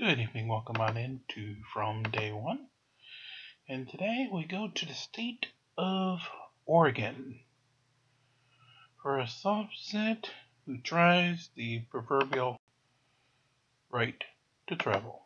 Good evening, welcome on in to From Day One. And today we go to the state of Oregon for a subset who tries the proverbial right to travel.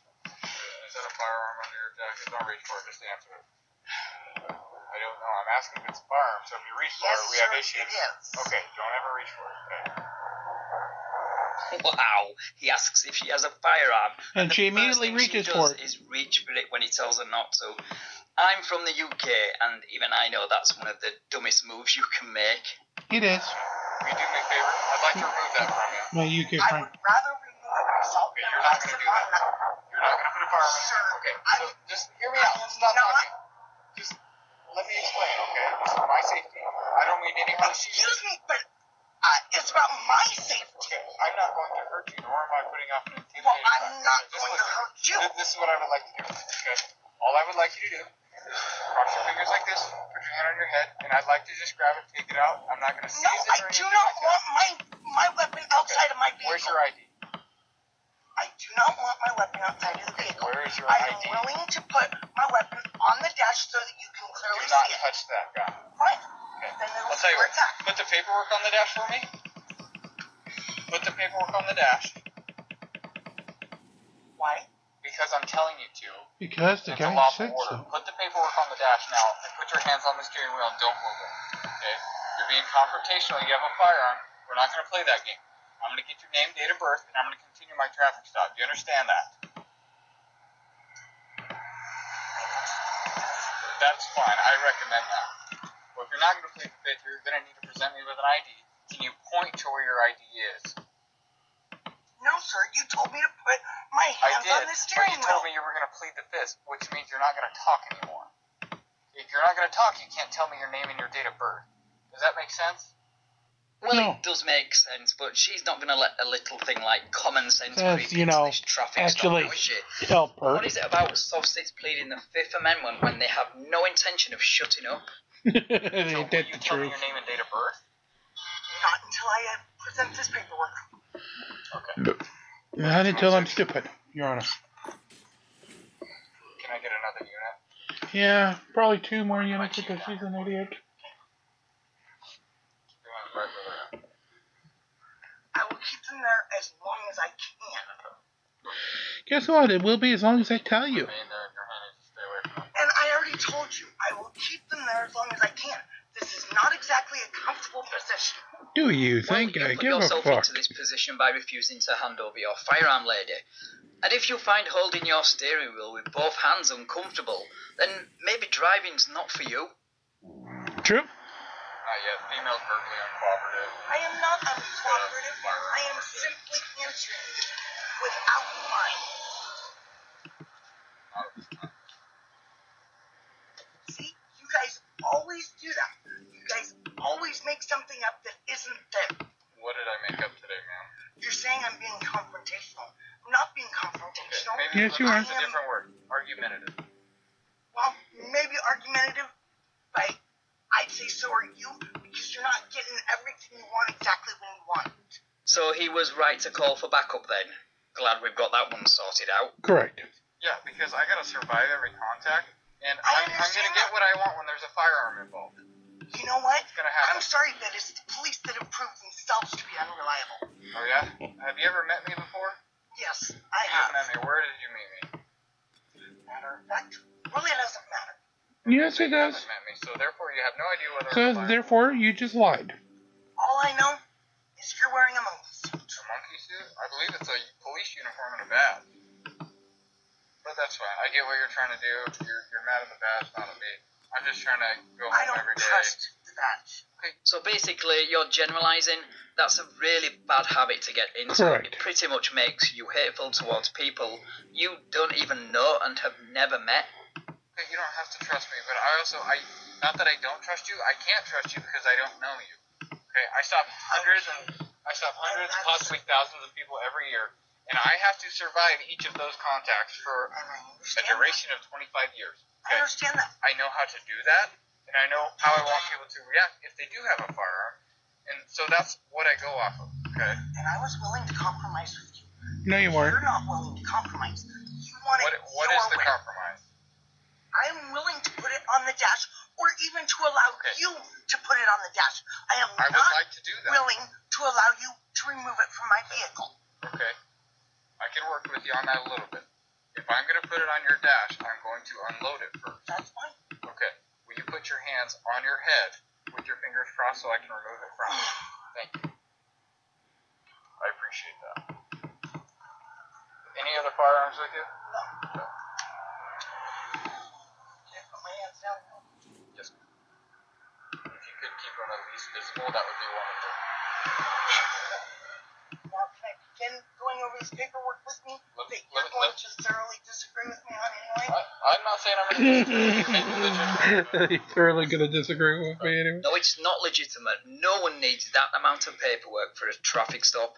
Is that a firearm under your jacket? Don't reach for it, just answer it. I don't know. I'm asking if it's a firearm, so if you reach for it, we have issues. It is. Okay, don't ever reach for it, okay? Wow, he asks if she has a firearm. And she immediately reaches for it. Is reach for it when he tells her not to. I'm from the UK, and even I know that's one of the dumbest moves you can make. It is. Will you do me a favor? I'd like to remove that from you. My UK I friend. would rather remove it myself. Okay, you're not going to do that. You're not going to put a firearm in Sir, there. Okay, so just hear me out. Stop talking. Just let me explain, okay? This is my safety. I don't mean any hurt. Excuse me, but it's about my safety. Okay, I'm not going to hurt you, nor am I putting off an intimidating Well, I'm factor. not Just going to listen. hurt you. This is what I would like to do, okay? All I would like you to do is cross your fingers like this, put your hand on your head, and I'd like to just grab it, take it out. I'm not going to seize No, it I or do anything not like want that. my weapon outside of my vehicle. Where's your ID? I do not want my weapon outside of the vehicle. Where is your I ID? am willing to put my weapon on the dash so that you can clearly Do not see it. touch that, guy. Fine. Okay. Then it'll I'll tell you where what. it's at. Put the paperwork on the dash for me. Put the paperwork on the dash. Why? Because I'm telling you to. Because the It's a guy lawful said order. so. Put the paperwork on the dash now and put your hands on the steering wheel and don't move it. Okay? You're being confrontational. You have a firearm. We're not going to play that game. I'm going to get your name, date of birth, and I'm going to continue my traffic stop. Do you understand that? That's fine. I recommend that. Well, if you're not going to plead the fifth, you're going to need to present me with an ID. Can you point to where your ID is? No, sir. You told me to put my hands on the But steering you told wheel. me you were going to plead the fifth, which means you're not going to talk anymore. If you're not going to talk, you can't tell me your name and your date of birth. Does that make sense? Well, No. it does make sense, but she's not going to let a little thing like common sense That's, creep into this traffic actually stop, now, is she? help What her. is it about soft-sticks pleading the Fifth Amendment when they have no intention of shutting up? Ain't So that will the you tell me truth? your name and date of birth? Not until I present this paperwork. Okay. Not until I'm stupid, Your Honor. Can I get another unit? Yeah, probably 2 more units because she's an idiot. Right over there. I will keep them there as long as I can. Guess what? It will be as long as I tell you. Remain there in your hand and just stay away from it. And I already told you, I will keep them there as long as I can. This is not exactly a comfortable position. Do you Well, think you I put give a yourself fuck? into this position by refusing to hand over your firearm, lady. And if you find holding your steering wheel with both hands uncomfortable, then maybe driving's not for you. True? Not yet. Female's verbally uncooperative. I am not uncooperative. I am simply answering you without lying. See, you guys always do that. You guys always make something up that isn't there. What did I make up today, ma'am? You're saying I'm being confrontational. I'm not being confrontational. Maybe Yes, you are. use a different word. Argumentative. Well, maybe argumentative, but I'd say so are you, because you're not getting everything you want exactly when you want it. So he was right to call for backup then. Glad we've got that one sorted out. Correct. Yeah, because I gotta survive every contact, and I I'm gonna understand get that. what I want when there's a firearm involved. You know what? It's gonna happen. I'm sorry that it's the police that have proved themselves to be unreliable. Oh yeah? Have you ever met me before? Yes, I You have. met me. Where did you meet me? Matter of fact, really doesn't matter. Yes, it You does. haven't met me, so therefore you have no idea whether So, I'm lying. therefore, you just lied. All I know is you're wearing a monkey suit. A monkey suit? I believe it's a police uniform and a badge. But that's fine. I get what you're trying to do. You're mad at the badge, not at me. I'm just trying to go I home don't every day. trust the badge. So basically, you're generalising. That's a really bad habit to get into. Correct. It pretty much makes you hateful towards people you don't even know and have never met. Okay, you don't have to trust me, but not that I don't trust you, I can't trust you because I don't know you. Okay, I stop hundreds, possibly thousands of people every year, and I have to survive each of those contacts for a duration of 25 years. Okay? I understand that. I know how to do that, and I know how I want people to react if they do have a firearm, and so that's what I go off of. Okay. And I was willing to compromise with you. No, you weren't. You're not willing to compromise. You want it What is the compromise? I am willing to put it on the dash, or even to allow you to put it on the dash. I would like to do that. Willing to allow you to remove it from my vehicle. Okay. I can work with you on that a little bit. If I'm going to put it on your dash, I'm going to unload it first. That's fine. Okay. Will you put your hands on your head with your fingers crossed so I can remove it from you? Thank you. I appreciate that. Any other firearms with you? No. Can't put my hands down. Just, if you could keep them at least visible, that would be wonderful. Now, can I begin going over this paperwork with me that you're going to thoroughly disagree with me on anyway? I'm not saying I'm going to disagree. You're thoroughly going to disagree with me anyway. No, it's not legitimate. No one needs that amount of paperwork for a traffic stop.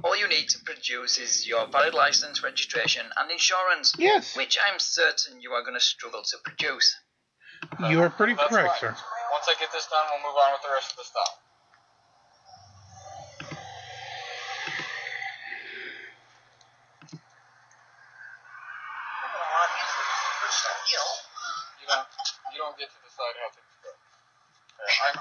All you need to produce is your valid license, registration, and insurance. Yes. Which I'm certain you are going to struggle to produce. You are pretty That's correct, fine. sir. Once I get this done, we'll move on with the rest of the stuff. You don't get to decide how things go.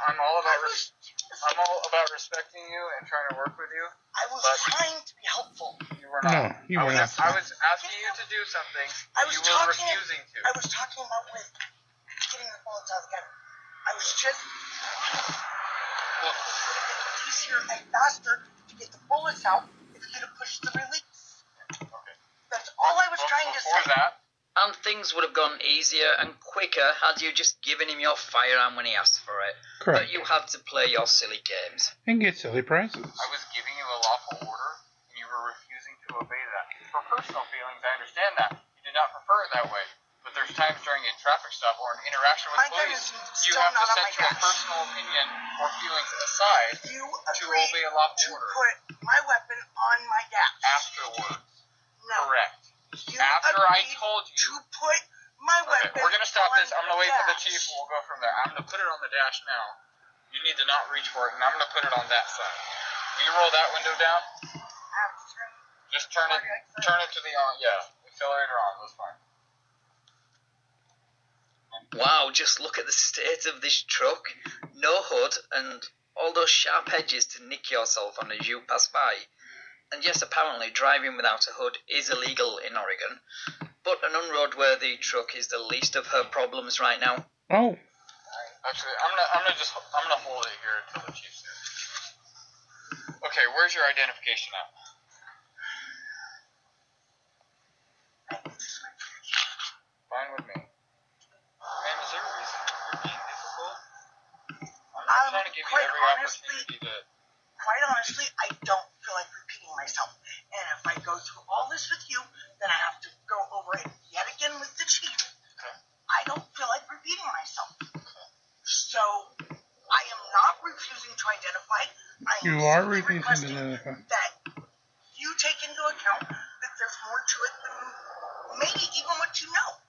I'm all about respecting you and trying to work with you. I was trying to be helpful. You were not. No, you were not. I was asking you to do something. You were refusing to. I was talking about with getting the bullets out of the gun. I was just easier and faster to get the bullets out if you'd have pushed the release. Okay. That's all I was trying to say. Before that. And things would have gone easier and quicker had you just given him your firearm when he asked for it. Correct. But you had to play your silly games. And get silly prices. I was giving you a lawful order, and you were refusing to obey that. For personal feelings, I understand that. You did not prefer it that way. But there's times during a traffic stop or an interaction with police, you have to set your personal opinion or feelings aside to obey a lawful order. Put my weapon on my dash. Afterwards. No. Correct. You After I agreed told you. to put my weapon. Okay, we're gonna stop this. I'm gonna wait for the dash. chief. We'll go from there. I'm gonna put it on the dash now. You need to not reach for it, and I'm gonna put it on that side. Will you roll that window down? Just turn it to the on. Yeah, accelerator on. That's fine. Wow, just look at the state of this truck. No hood and all those sharp edges to nick yourself on as you pass by. And yes, apparently driving without a hood is illegal in Oregon, but an unroadworthy truck is the least of her problems right now. Oh. Actually, I'm gonna hold it here until the chief's there. Okay, where's your identification at? Fine with me. Ma'am, is there a reason you're being difficult? I'm not trying to give you every opportunity to. Quite honestly, I don't feel like repeating myself. And if I go through all this with you, then I have to go over it yet again with the chief. Okay. I don't feel like repeating myself. So, I am not refusing to identify. You are refusing to identify. That you take into account that there's more to it than maybe even what you know.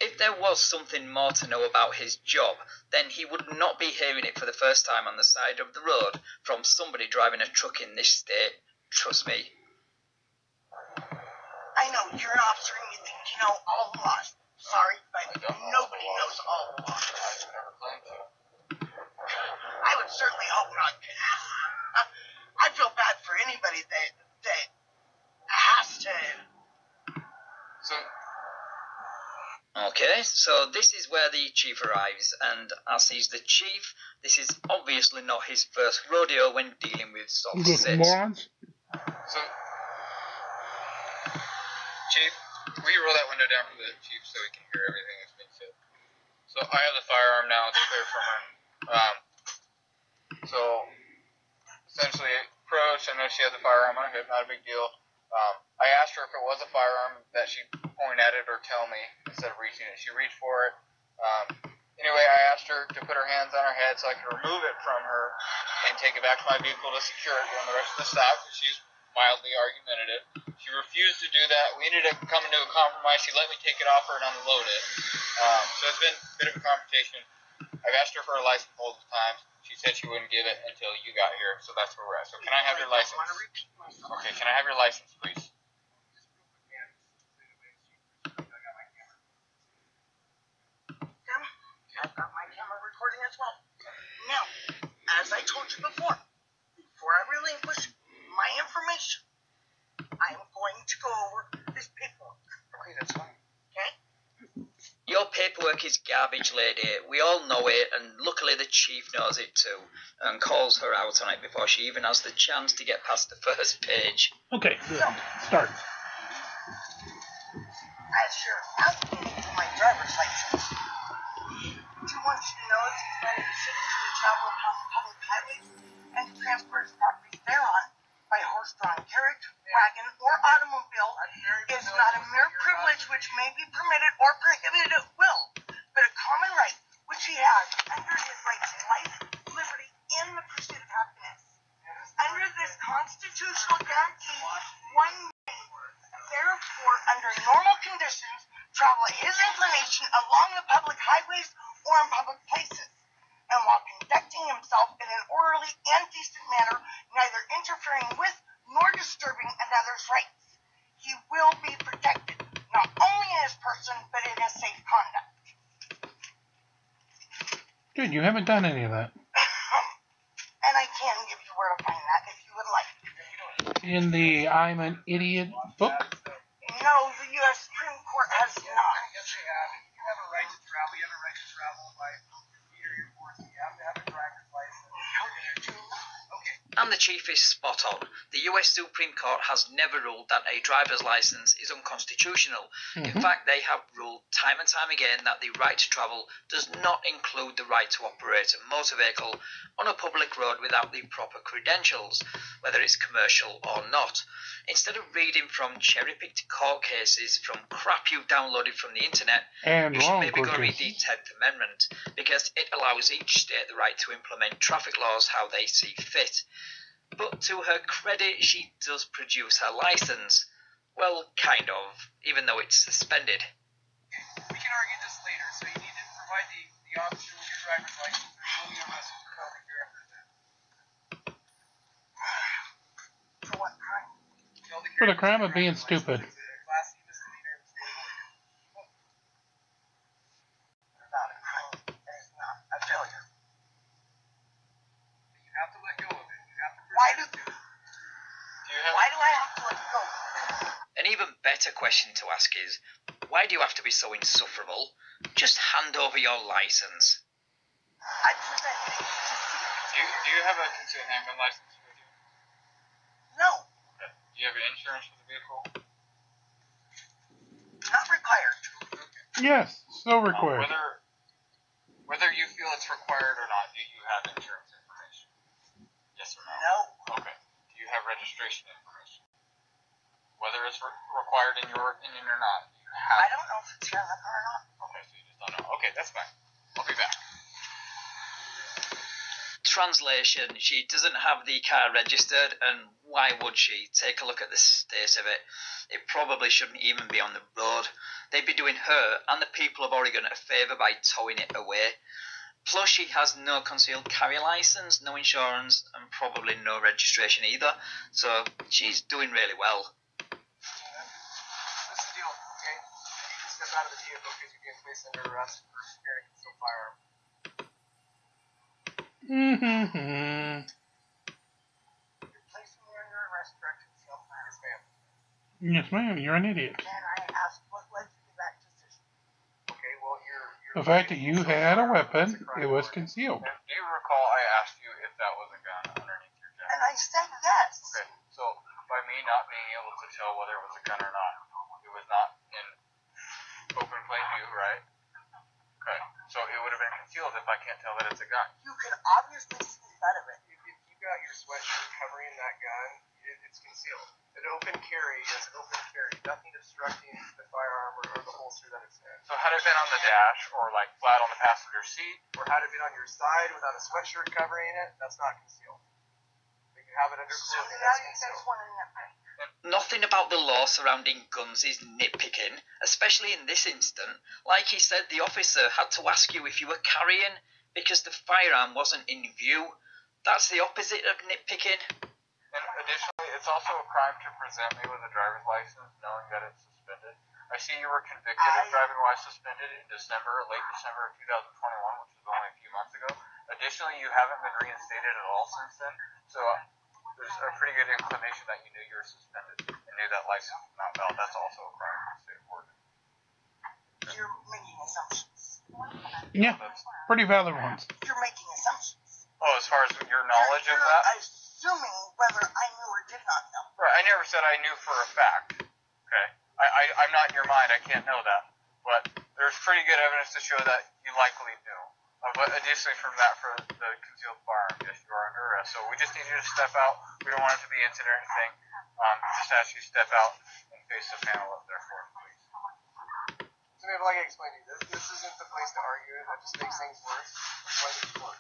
If there was something more to know about his job, then he would not be hearing it for the first time on the side of the road from somebody driving a truck in this state. Trust me. I know, you're an officer and you think you know all the laws. Sorry, but nobody knows all the laws. I've never claimed to. I would certainly hope not. I feel bad for anybody that has to. Okay, so this is where the chief arrives, and as he's the chief, this is obviously not his first rodeo when dealing with soft sets. Morons? So, Chief, will you roll that window down for the chief so we can hear everything that's being said? So, I have the firearm now, it's clear from her. So, essentially, approach, I know she had the firearm on her hip, not a big deal. I asked her if it was a firearm that she point at it or tell me instead of reaching it. She reached for it. Anyway, I asked her to put her hands on her head so I could remove it from her and take it back to my vehicle to secure it on the rest of the stop because she's mildly argumentative. She refused to do that. We ended up coming to a compromise. She let me take it off her and unload it. So it's been a bit of a confrontation. I've asked her for her license multiple times. She said she wouldn't give it until you got here, so that's where we're at. So can I have your license? Okay, can I have your license, please? I've got my camera recording as well. Now, as I told you before I relinquish my information, I am going to go over this paperwork. Okay, that's fine. Okay? Your paperwork is garbage, lady. We all know it, and luckily the chief knows it too, and calls her out on it before she even has the chance to get past the first page. Okay, good. Start. As you're asking me for my driver's license, he wants you to know it's expected the city to travel upon public highways and to transport his properties thereon by horse-drawn carriage, wagon, or automobile is not a mere privilege which may be permitted or prohibited at will, but a common right which he has under his right to life, liberty, and the pursuit of happiness. Under this constitutional guarantee, one may, therefore, under normal conditions, travel at his inclination along the public highways or in public places, and while conducting himself in an orderly and decent manner, neither interfering with nor disturbing another's rights. He will be protected, not only in his person, but in his safe conduct. Good, you haven't done any of that. And I can give you where to find that if you would like. In the I'm an Idiot book? No, the U.S. Supreme Court has not. Yes, they have. You have a right to travel. You have a right to travel by your force. You have to have a driver's license. Okay. And the chief is spot on. The US Supreme Court has never ruled that a driver's license is unconstitutional. In fact, they have ruled time and time again that the right to travel does not include the right to operate a motor vehicle on a public road without the proper credentials, whether it's commercial or not. Instead of reading from cherry-picked court cases from crap you downloaded from the internet, And you should wrong maybe go read cases. the 10th Amendment, because it allows each state the right to implement traffic laws how they see fit. But to her credit, she does produce her license. Well, kind of, even though it's suspended. We can argue this later, so you need to provide the officer with your driver's license or you will be arrested for failing to represent. For what crime? For the crime of being stupid. Class C misdemeanor in the state of Oregon. It's not a crime. It's not a failure. You have to let go of it. You have to Why do I have to let go? An even better question to ask is, why do you have to be so insufferable? Just hand over your license. I presented it to see. Do you have a concealed handgun license with you? No, Okay. Do you have insurance for the vehicle? not required. Yes, so required. Whether you feel it's required or not, do you have insurance information? Yes or no? No. Okay. Do you have registration information? Whether it's required in your opinion or not, do you have. I don't know if it's here in the car or not. Okay, so you just don't know. Okay, that's fine. I'll be back. Translation, she doesn't have the car registered, and why would she? Take a look at the state of it. It probably shouldn't even be on the road. They'd be doing her and the people of Oregon a favour by towing it away. Plus, she has no concealed carry license, no insurance, and probably no registration either. So she's doing really well. This is the deal, okay? You can step out of the vehicle because you're being placed under arrest for carrying a concealed firearm. Mm-hmm. You're placing me under arrest for a concealed Yes, firearm. ma'am. Yes, ma'am, you're an idiot. And I asked what led you to that decision. Okay, well, you're The fact that you had a weapon, it was concealed. Do you recall I asked you if that was a gun underneath your jacket? And I said yes. Okay, so by me not being able to tell whether it was a gun or not, it was not in open plain view, right? Okay, so it would have been concealed if I can't tell that it's a gun. You could obviously see the butt of it. If you got your sweatshirt covering that gun, it's concealed. An open carry is open carry. Nothing obstructing the firearm it been on the dash or like flat on the passenger seat? Or had it been on your side without a sweatshirt covering it, that's not concealed. If you have it under So clothing, now that's you guys concealed. want to nitpick. Nothing about the law surrounding guns is nitpicking, especially in this instant. Like he said, the officer had to ask you if you were carrying because the firearm wasn't in view. That's the opposite of nitpicking. And additionally, it's also a crime to present me with a driver's license knowing that it's suspended. I see you were convicted of driving while suspended in December, late December of 2021, which was only a few months ago. Additionally, you haven't been reinstated at all since then, so there's a pretty good inclination that you knew you were suspended and knew that license was not valid. That's also a crime in the state of Oregon. You're making assumptions. Yeah, pretty valid ones. You're making assumptions. Oh, as far as your knowledge of that? You're assuming whether I knew or did not know. Right, I never said I knew for a fact. Okay? I'm not in your mind, I can't know that. But there's pretty good evidence to show that you likely knew. But additionally from that, for the concealed firearm, yes, you are under arrest. So we just need you to step out. We don't want it to be incident or anything. Just ask you to step out and face the panel up there for us, please. So maybe like I explained to you, this isn't the place to argue. That just makes things worse. That's why there's court.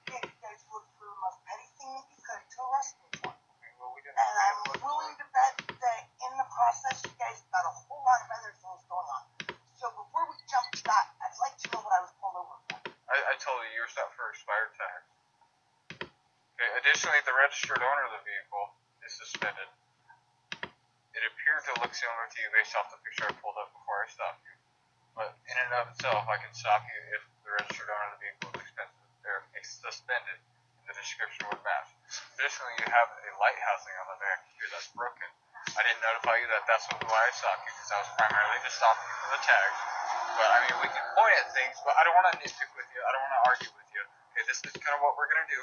Yeah, you guys look for the most petty thing that you could to arrest me for. Okay, well, we didn't. And I'm willing to bet that in the process, you guys got a whole lot of other things going on. So before we jump to that, I'd like to know what I was pulled over for. I told you were stopped for expired tags. Okay, additionally, the registered owner of the vehicle is suspended. It appeared to look similar to you based off the picture I pulled up before I stopped you. But in and of itself, I can stop you if the registered owner of the vehicle is suspended and the description would match. Additionally, you have a light housing on the back here that's broken. I didn't notify you that that's why I stopped you, because I was primarily just stopping you for the tags. But I mean, we can point at things, but I don't want to nitpick with you. I don't want to argue with you. Okay, this is kind of what we're going to do.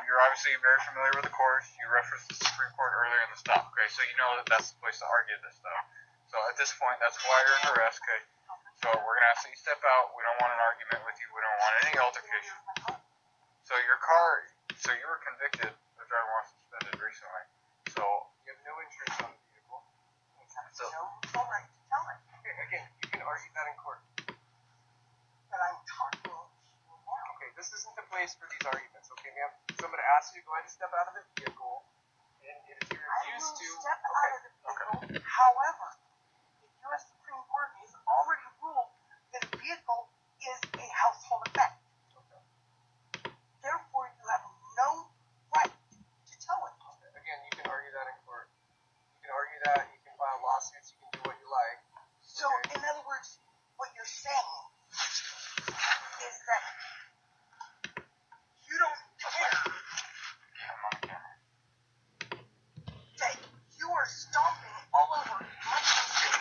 You're obviously very familiar with the courts. You referenced the Supreme Court earlier in the stop, okay? So you know that that's the place to argue this stuff. So at this point, that's why you're under arrest, okay? So we're going to ask that you step out. We don't want an argument with you. We don't want any altercation. So so you were convicted of driving while suspended recently. So You have no insurance on the vehicle. So No right to tell it. Okay, again, you can argue that in court. But I'm talking to you now. Okay, this isn't the place for these arguments, okay, ma'am? So I'm going to ask you to go ahead and step out of the vehicle, and if you I refuse will to... step out of the vehicle. However, the U.S. Supreme Court has already ruled that a vehicle is a household effect. Therefore, you have no right to tow it. Again, you can argue that in court. You can argue that, you can file lawsuits, you can do what you like. So, in other words, what you're saying is that you don't care that you are stomping all over my street.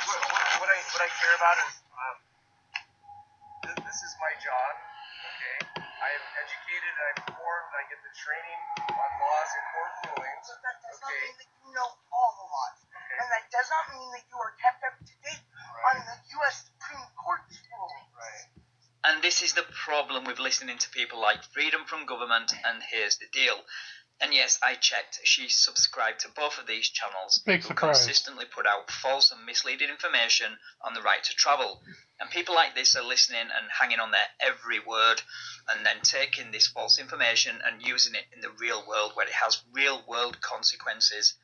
What I care about is, this is my job, okay? I am educated, I'm informed, I get the training on laws and court rulings. But that does not Okay. mean that you know all the laws. Okay. And that does not mean that you are kept up to date on the U.S. Supreme Court's rulings. Right. And this is the problem with listening to people like Freedom from Government and Here's the Deal. And yes, I checked. She's subscribed to both of these channels Big who surprise. consistently put out false and misleading information on the right to travel. And people like this are listening and hanging on their every word and then taking this false information and using it in the real world where it has real world consequences.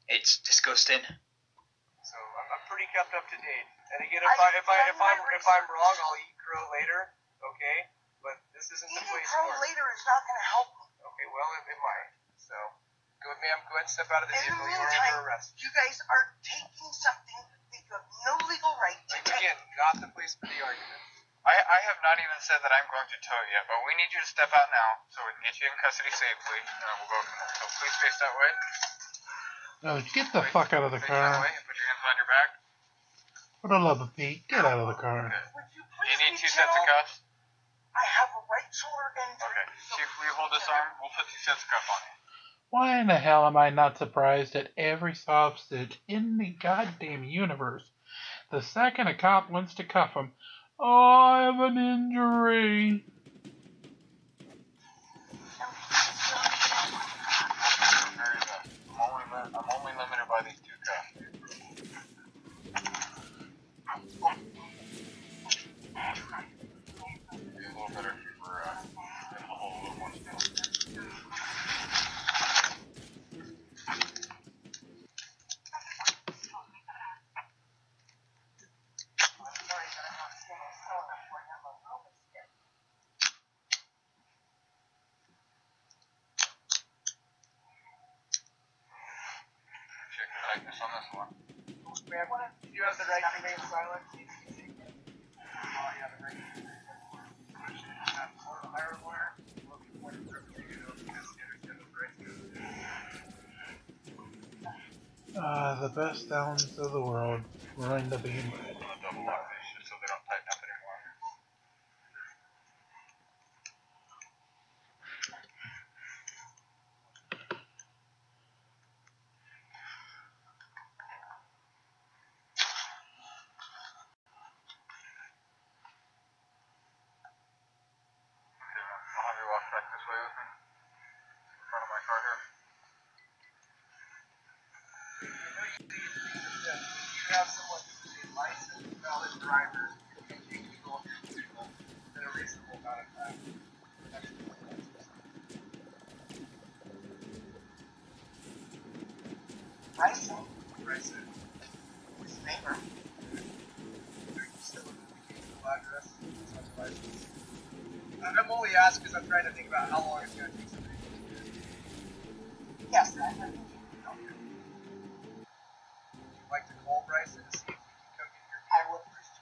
It's disgusting. So I'm pretty kept up to date. And again, if I'm wrong, I'll eat crow later, okay? But this isn't the Eating place crow for it. later is not going to help me. Okay, well, it might. So, go ahead, and step out of the In the vehicle. You are meantime, under arrest. you guys are taking something that you have no legal right to take. Again, not the place for the argument. I have not even said that I'm going to tow it yet, but we need you to step out now so we can get you in custody safely, and then we'll go from there. So please face that way. No, get the fuck out of the Face that car. way and put your hands behind your back. For the love of Pete, get out of the car. Would Do you you please need be 2 sets of gentle? cuffs? I have a right shoulder injury. Okay. Chief, will you hold this arm? We'll put 2 sets of cuffs on you. Why in the hell am I not surprised at every soft stitch in the goddamn universe? The second a cop wants to cuff him, oh, I have an injury. Very best. I'm only limited by these 2 cuffs. this one. Ma'am, you have the right to remain silent. Oh, yeah, the right to remain silent. Hire a lawyer. Will be appointed to represent you because you understand the right to. The best sounds of the world going to be read. I'm gonna double lock these just so they don't tighten up anymore. Okay, I'll have you walk back this way with me. In front of my car here. You have someone who's a licensed, valid driver who can take control of your vehicle in a reasonable amount of time. Bryson, Bryson, his neighbor. still looking at the address. License. I'm only asking because I'm trying to think about how long it's going to take somebody to get here. Yes, I think you know. Would you like to call Bryson to see if he can come get your I would appreciate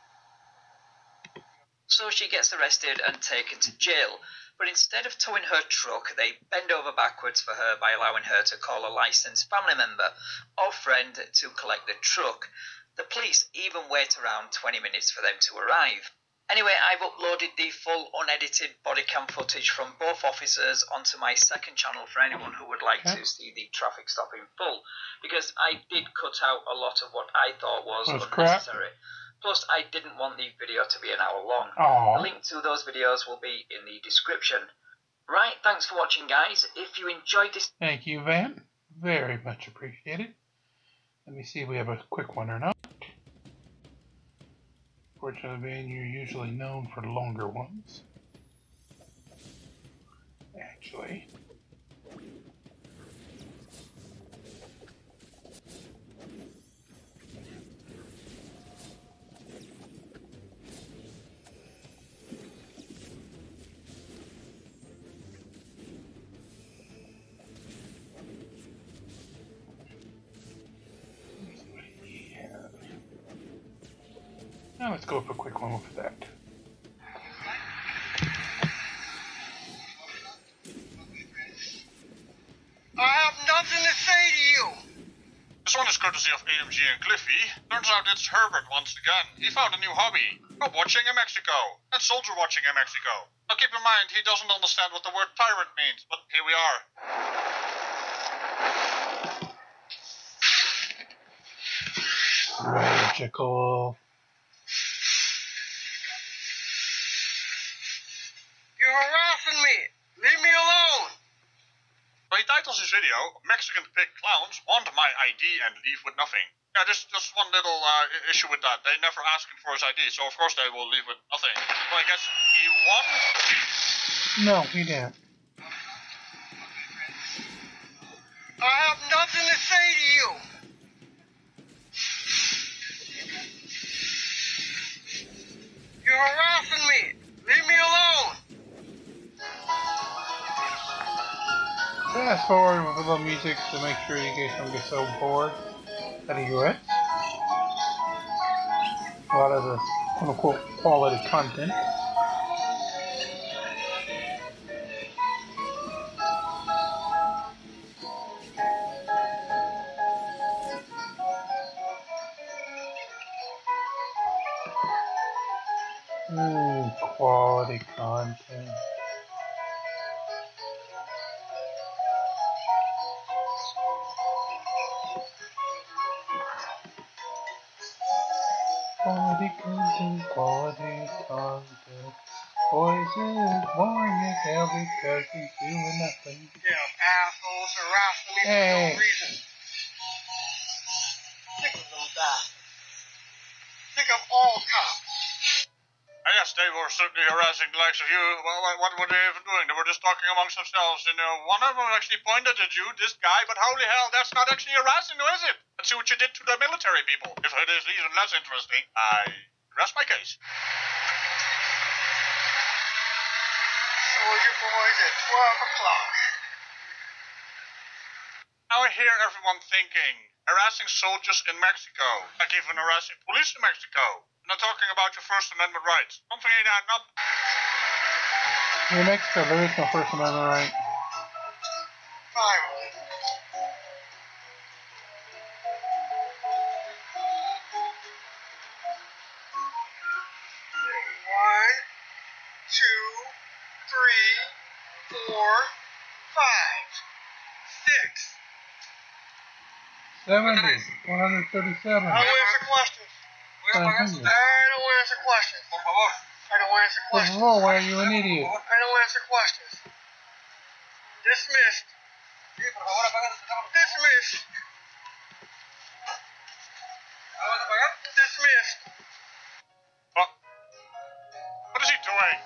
So she gets arrested and taken to jail. But instead of towing her truck, they bend over backwards for her by allowing her to call a licensed family member or friend to collect the truck. The police even wait around 20 minutes for them to arrive. Anyway, I've uploaded the full unedited body cam footage from both officers onto my second channel for anyone who would like to see the traffic stop in full, because I did cut out a lot of what I thought was unnecessary. Plus, I didn't want the video to be an hour long. Aww. The link to those videos will be in the description. Right, thanks for watching, guys. If you enjoyed this... Thank you, Van. Very much appreciated. Let me see if we have a quick one or not. Fortunately, Van, you're usually known for longer ones. Actually. Now let's go for a quick one with that. I have nothing to say to you. This one is courtesy of AMG and Cliffy. Turns out it's Herbert once again. He found a new hobby. Rob watching in Mexico. And soldier watching in Mexico. Now keep in mind, he doesn't understand what the word pirate means, but here we are. Magical. You're harassing me. Leave me alone. Well, he titles his video, Mexican Pig Clowns Want My ID and Leave With Nothing. Yeah, just one little issue with that. They never asked him for his ID, so of course they will leave with nothing. Well, I guess he won? No, he didn't. I have nothing to say to you. You're harassing me. Leave me alone. Fast forward with a little music to make sure you guys don't get so bored out of your it. A lot of the quote-unquote quality content. Quality content. Quality content, quality content. Boys is boring as hell because he's doing nothing. Damn assholes harassing me for Hey. no reason. Sick of them bastards. Sick of all cops. Yes, they were certainly harassing the likes of you. What were they even doing? They were just talking amongst themselves, and one of them actually pointed at you, this guy, but holy hell, that's not actually harassing, is it? Let's see what you did to the military people. If it is even less interesting, I rest my case. Soldier boys at 12 o'clock. Now I hear everyone thinking, harassing soldiers in Mexico, like even harassing police in Mexico. I'm not talking about your First Amendment rights. Something ain't adding up. In Mexico, there is no First Amendment right. Finally. One, two, three, four, five, six. 70, 137. I don't answer questions. I 700. don't answer questions. Por favor. I don't answer Por questions. favor, why are you an idiot? I don't answer questions. Dismissed. Dismissed. Dismissed. What is he doing?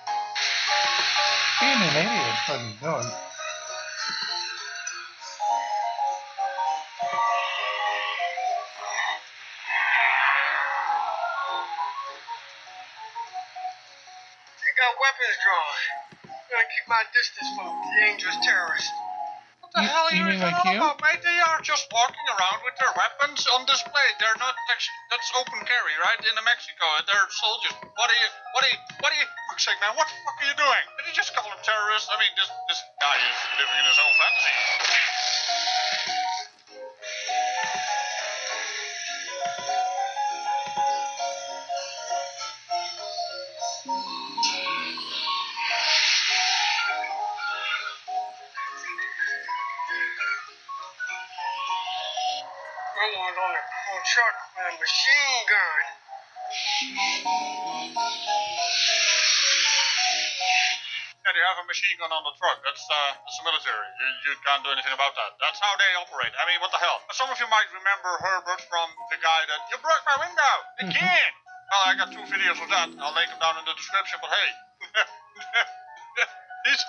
Being an idiot is what he's doing. They got weapons drawn. Gotta keep my distance from dangerous terrorists. What the hell are you you mean even like on you? about, mate? They are just walking around with their weapons on display. They're not actually, that's open carry, right? In Mexico, they're soldiers. What are you, fuck's sake, man, what the fuck are you doing? Did you just call them terrorists? I mean, this guy is living in his own fantasy. I was on the truck with a machine gun. Yeah, they have a machine gun on the truck. That's the military. You can't do anything about that. That's how they operate. I mean, what the hell? Some of you might remember Herbert from the guy that, you broke my window. Again. Well, I got 2 videos of that. I'll link them down in the description, but hey. He's...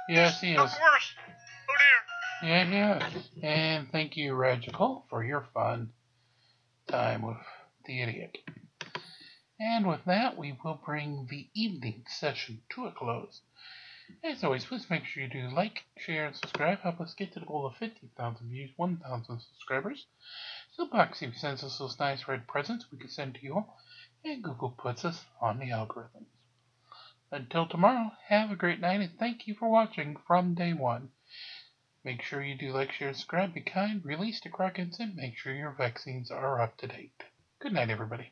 Yes, he is. worse. Oh, dear. Yeah, he is. And thank you, Regical, for your fun time with the idiot. And with that, we will bring the evening session to a close. As always, please make sure you do like, share, and subscribe. Help us get to the goal of 50,000 views, 1,000 subscribers. So Boxy sends us those nice red presents we can send to you all, and Google puts us on the algorithms. Until tomorrow, have a great night, and thank you for watching from day one. Make sure you do like, share, subscribe, be kind, release the Krakens, and make sure your vaccines are up to date. Good night, everybody.